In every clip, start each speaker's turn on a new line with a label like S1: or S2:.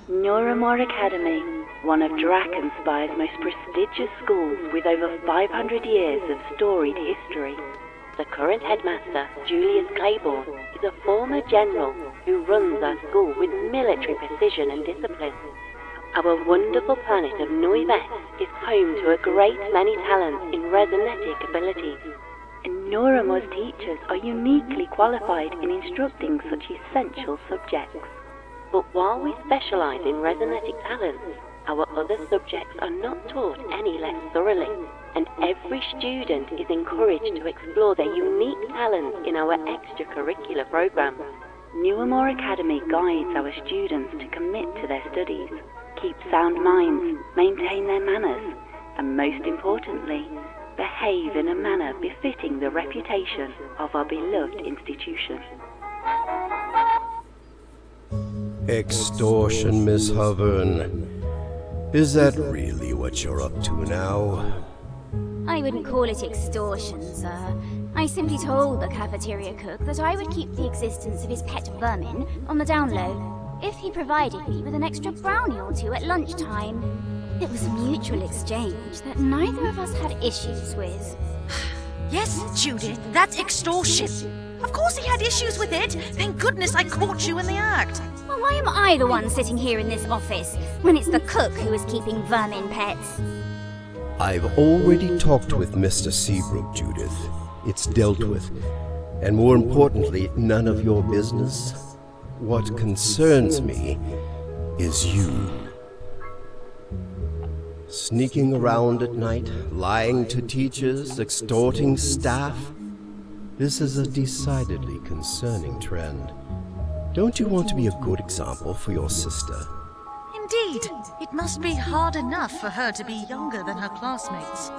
S1: Noiramore Academy, one of Drakenspyre's most prestigious schools with over 500 years of storied history. The current headmaster, Julius Claiborne, is a former general who runs our school with military precision and discipline. Our wonderful planet of UEVR is home to a great many talents in resonetic abilities. And Noiramore's teachers are uniquely qualified in instructing such essential subjects. But while we specialise in resonetic talents, our other subjects are not taught any less thoroughly, and every student is encouraged to explore their unique talents in our extracurricular programs. Noiramore Academy guides our students to commit to their studies, keep sound minds, maintain their manners, and most importantly, behave in a manner befitting the reputation of our beloved institution.
S2: Extortion, Miss Hovern. Is that really what you're up to now?
S3: I wouldn't call it extortion, sir. I simply told the cafeteria cook that I would keep the existence of his pet vermin on the down low if he provided me with an extra brownie or two at lunchtime. It was a mutual exchange that neither of us had issues with.
S4: Yes, Judith, that's extortion. Of course he had issues with it. Thank goodness I caught you in the act.
S3: Well, why am I the one sitting here in this office when it's the cook who is keeping vermin pets?
S2: I've already talked with Mr. Seabrook, Judith. It's dealt with. And more importantly, none of your business. What concerns me is you. Sneaking around at night, lying to teachers, extorting staff. This is a decidedly concerning trend. Don't you want to be a good example for your sister?
S4: Indeed, it must be hard enough for her to be younger than her classmates.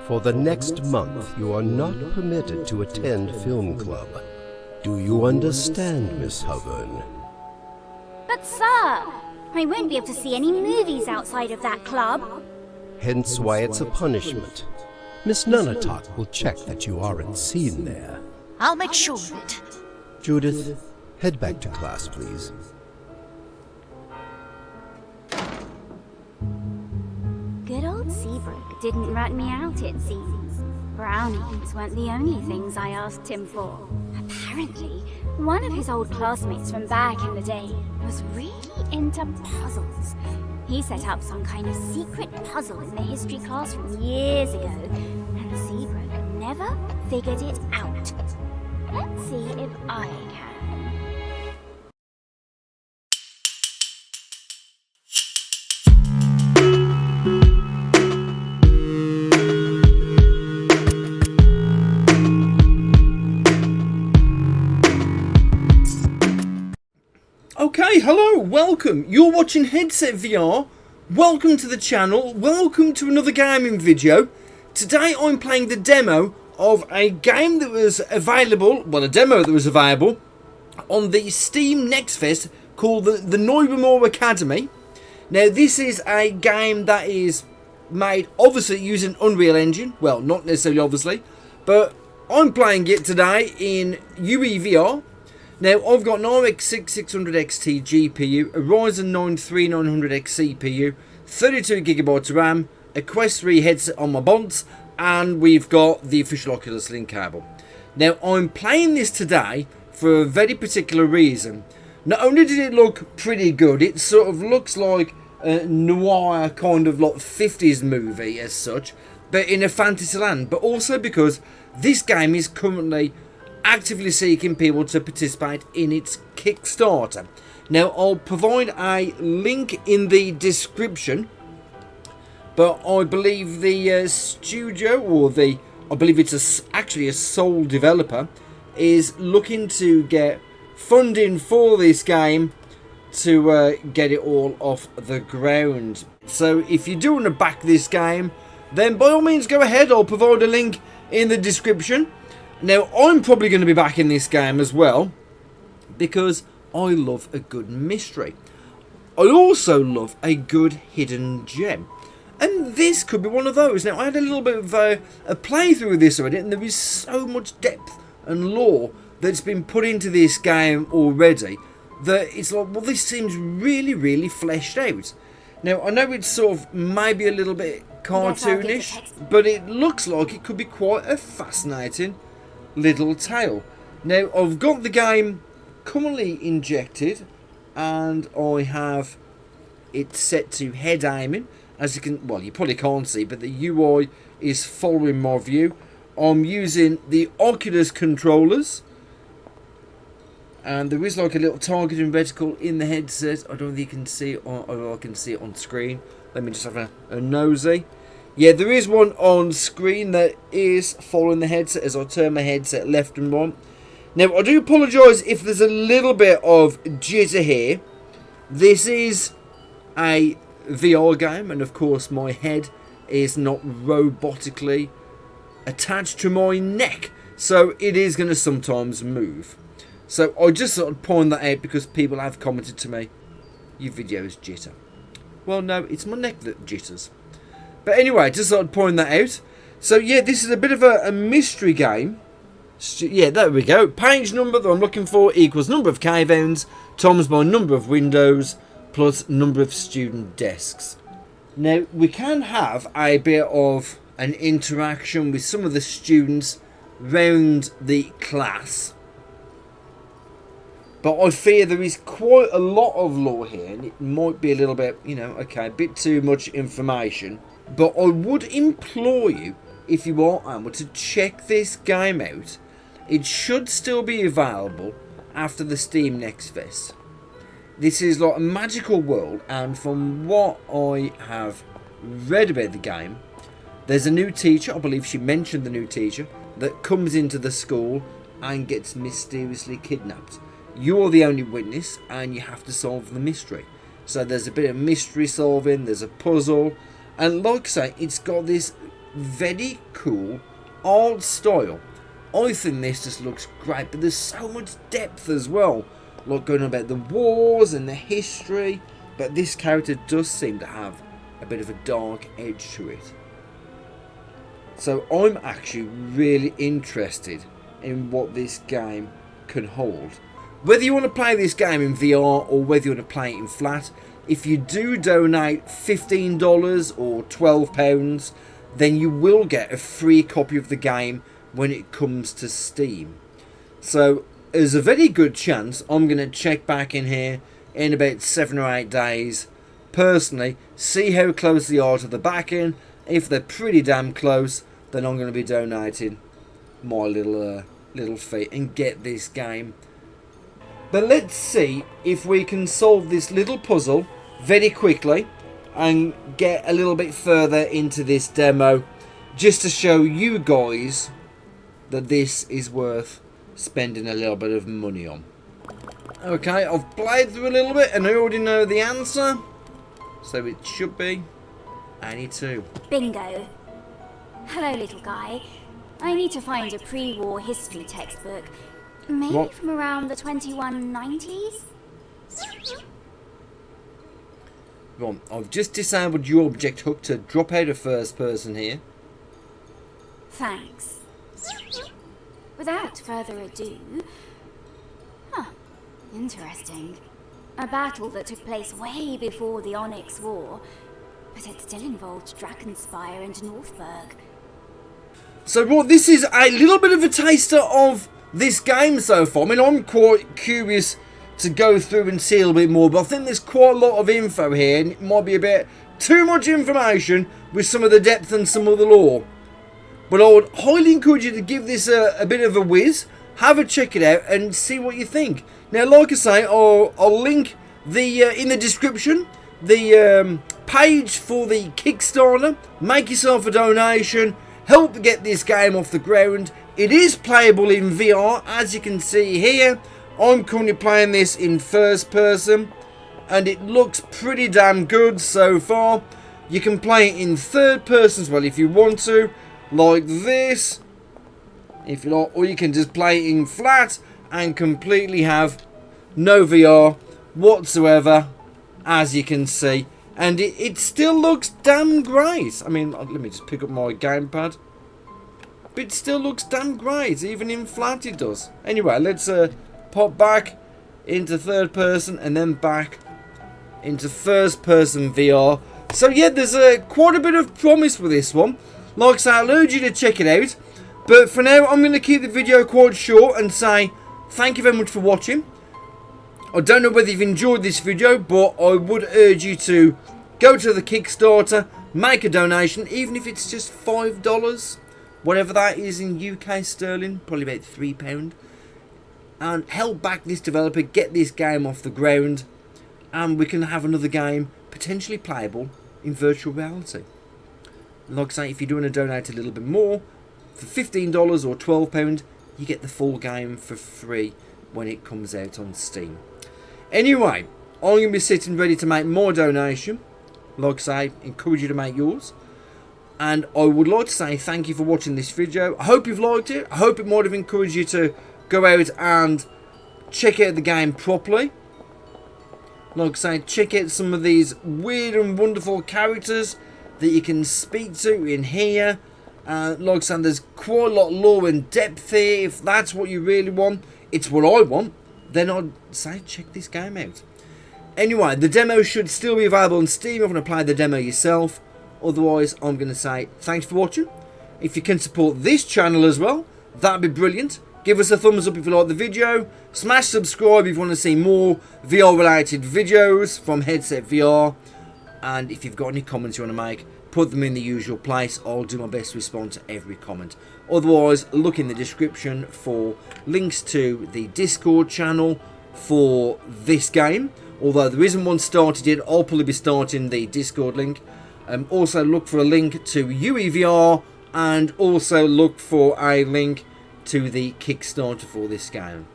S2: For the next month, you are not permitted to attend film club. Do you understand, Miss Hovern?
S3: But sir, I won't be able to see any movies outside of that club.
S2: Hence why it's a punishment. Miss Nunatak will check that you aren't seen there.
S4: I'll make sure of it.
S2: Judith, head back to class, please.
S3: Good old Seabrook didn't rat me out, it seems. Brownies weren't the only things I asked him for. Apparently, one of his old classmates from back in the day was really into puzzles. He set up some kind of secret puzzle in the history classroom years ago, and Seabrook never figured it out. Let's see if I can.
S5: Okay, hello, welcome. You're watching Headset VR. Welcome to the channel. Welcome to another gaming video. Today I'm playing the demo of a game that was available, well, a demo that was available on the Steam Next Fest called the Noiramore Academy. Now, this is a game that is made obviously using Unreal Engine. Well, not necessarily obviously, but I'm playing it today in UEVR. Now, I've got an RX 6600 XT GPU, a Ryzen 9 3900X CPU, 32GB RAM, a Quest 3 headset on my bonds, and we've got the official Oculus Link cable. Now, I'm playing this today for a very particular reason. Not only did it look pretty good, it sort of looks like a noir kind of like 50s movie as such, but in a fantasy land, but also because this game is currently actively seeking people to participate in its Kickstarter. Now, I'll provide a link in the description, but I believe the studio, or I believe it's actually a sole developer, is looking to get funding for this game to get it all off the ground. So if you do want to back this game, then by all means go ahead. I'll provide a link in the description. Now, I'm probably going to be backing this game as well, because I love a good mystery. I also love a good hidden gem. And this could be one of those. Now, I had a little bit of a playthrough of this already, and there is so much depth and lore that's been put into this game already that it's like, well, this seems really fleshed out. Now, I know it's sort of maybe a little bit cartoonish, but it looks like it could be quite a fascinating little tale. Now, I've got the game currently injected, and I have it set to head aiming. As you can, well, you probably can't see, but the UI is following my view. I'm using the Oculus controllers, and there is like a little targeting reticle in the headset. I don't know if you can see it, or I can see it on screen. Let me just have a nosy. Yeah, there is one on screen that is following the headset as I turn my headset left and right. Now, I do apologise if there's a little bit of jitter here. This is a VR game, and of course my head is not robotically attached to my neck, so it is going to sometimes move. So I just sort of point that out because people have commented to me, your videos jitter. Well, no, it's my neck that jitters. But anyway, just sort of point that out. So yeah, this is a bit of a mystery game. Yeah, there we go. Page number that I'm looking for equals number of cave ends times by number of windows plus number of student desks. Now, we can have a bit of an interaction with some of the students round the class, but I fear there is quite a lot of lore here, and it might be a little bit, you know, okay, a bit too much information. But I would implore you, if you are able to check this game out. It should still be available after the Steam Next Fest. This is like a magical world, and from what I have read about the game, there's a new teacher, I believe she mentioned the new teacher, that comes into the school and gets mysteriously kidnapped. You're the only witness, and you have to solve the mystery. So there's a bit of mystery solving, there's a puzzle, and like I say, it's got this very cool art style. I think this just looks great, but there's so much depth as well, like going on about the wars and the history, but this character does seem to have a bit of a dark edge to it. So I'm actually really interested in what this game can hold. Whether you want to play this game in VR or whether you want to play it in flat, if you do donate $15 or £12, then you will get a free copy of the game when it comes to Steam. So there's a very good chance I'm going to check back in here in about 7 or 8 days. Personally, see how close they are to the back end. If they're pretty damn close, then I'm going to be donating my little fee and get this game. But let's see if we can solve this little puzzle very quickly and get a little bit further into this demo, just to show you guys that this is worth spending a little bit of money on. Okay, I've played through a little bit and I already know the answer, so it should be 82.
S3: Bingo. Hello, little guy. I need to find a pre-war history textbook. Maybe
S5: What?
S3: from around the 2190s?
S5: Right, I've just disabled your object hook to drop out of first person here.
S3: Thanks. Without further ado... Huh. Interesting. A battle that took place way before the Onyx War, but it still involved Drakenspire and Northburg.
S5: So right, this is a little bit of a taster of this game so far. I mean, I'm quite curious to go through and see a little bit more, but I think there's quite a lot of info here, and it might be a bit too much information with some of the depth and some of the lore. But I would highly encourage you to give this a bit of a whiz, have a check it out, and see what you think. Now, like I say, I'll link the in the description the page for the Kickstarter. Make yourself a donation, help get this game off the ground. It is playable in VR, as you can see here. I'm currently playing this in first person, and it looks pretty damn good so far. You can play it in third person as well if you want to, like this, if you like, or you can just play it in flat and completely have no VR whatsoever, as you can see. And it still looks damn great. I mean, let me just pick up my gamepad. But it still looks damn great, even in flat it does. Anyway, let's pop back into third person, and then back into first person VR. So yeah, there's quite a bit of promise with this one. Like I say, I'll urge you to check it out. But for now, I'm going to keep the video quite short and say thank you very much for watching. I don't know whether you've enjoyed this video, but I would urge you to go to the Kickstarter, make a donation, even if it's just $5, whatever that is in UK sterling, probably about £3, and help back this developer, get this game off the ground, and we can have another game potentially playable in virtual reality. Like I say, if you're doing a donate a little bit more, for $15 or £12, you get the full game for free when it comes out on Steam. Anyway, I'm going to be sitting ready to make more donation. Like I say, encourage you to make yours. And I would like to say thank you for watching this video. I hope you've liked it. I hope it might have encouraged you to go out and check out the game properly. Like I say, check out some of these weird and wonderful characters that you can speak to in here. Like I said, there's quite a lot of lore and depth here. If that's what you really want, it's what I want, then I'd say check this game out. Anyway, the demo should still be available on Steam if you want to play the demo yourself. Otherwise, I'm going to say thanks for watching. If you can support this channel as well, that'd be brilliant. Give us a thumbs up if you like the video. Smash subscribe if you want to see more VR related videos from Headset VR. And if you've got any comments you want to make, put them in the usual place. I'll do my best to respond to every comment. Otherwise, look in the description for links to the Discord channel for this game. Although there isn't one started yet, I'll probably be starting the Discord link. Also look for a link to UEVR, and also look for a link to the Kickstarter for this game.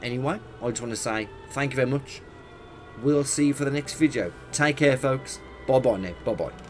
S5: Anyway, I just want to say thank you very much. We'll see you for the next video. Take care, folks. Bye bye now. Bye bye.